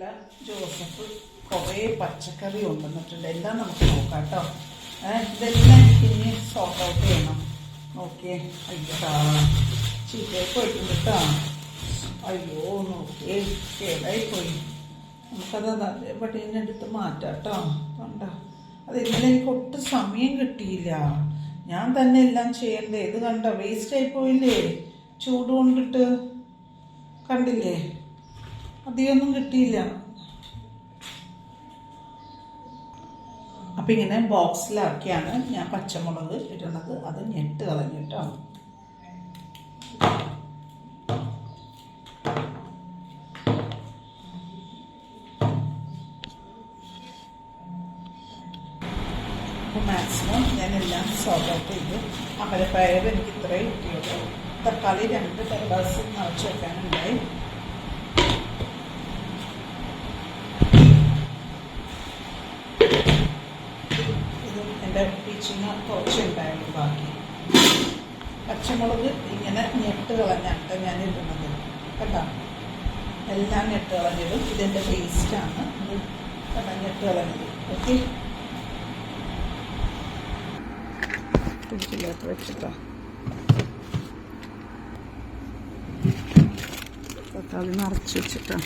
ഇന്നലെ ജോസഫ് കുറേ പച്ചക്കറി കൊണ്ടുവന്നിട്ടുണ്ട്. എല്ലാം നമുക്ക് നോക്കാം കേട്ടോ. ഇതെല്ലാം എനിക്ക് ഇനി സോർട്ട് ഔട്ട് ചെയ്യണം. നോക്കിയേ, അയ്യോടാ ചീത്തയായി പോയിട്ടുണ്ട് കേട്ടോ. അയ്യോ നോക്കിയേ, കേടായി പോയി. നമുക്കത് അതേപടി എടുത്ത് മാറ്റാം കേട്ടോ. കണ്ടോ, അത് ഇന്നലെ എനിക്ക് ഒട്ടും സമയം കിട്ടിയില്ല. ഞാൻ തന്നെ എല്ലാം ചെയ്യണ്ടേ. ഇത് കണ്ടോ, വേസ്റ്റ് ആയി പോയില്ലേ ചൂട് കൊണ്ടിട്ട്. കണ്ടില്ലേ, അധികമൊന്നും കിട്ടിയില്ല. അപ്പം ഇങ്ങനെ ബോക്സിലാക്കിയാണ് ഞാൻ പച്ചമുളക് ഇടുന്നത്. അത് ഞെട്ട് കളഞ്ഞിട്ടോ. അപ്പോൾ മാക്സിമം ഞാനെല്ലാം സോർട്ട് ഔട്ട് ചെയ്തു. അമരപ്പയർ എനിക്ക് ഇത്രയും കിട്ടിയുള്ളൂ. തക്കാളി 2 ഗ്ലാസ് നിറച്ച് വെക്കാനുണ്ടായി. ഇതും എൻ്റെ ടീച്ചിങ് കുറച്ചുണ്ടായിരുന്നു. ബാക്കി പച്ചമുളക് ഇങ്ങനെ ഞെട്ട് കളഞ്ഞാണ് ഞാൻ ഇടുന്നത് കേട്ടോ. എല്ലാം ഞെട്ട് കളഞ്ഞിടും. ഇതെൻ്റെ ടേസ്റ്റാണ്. ഇത് കേട്ടോ, ഞെട്ട് കളഞ്ഞത്. ഓക്കെ, ഫ്രിഡ്ജിലേക്ക് വെച്ചിട്ടോ. തക്കാളി നിറച്ച് വെച്ചിട്ടോ.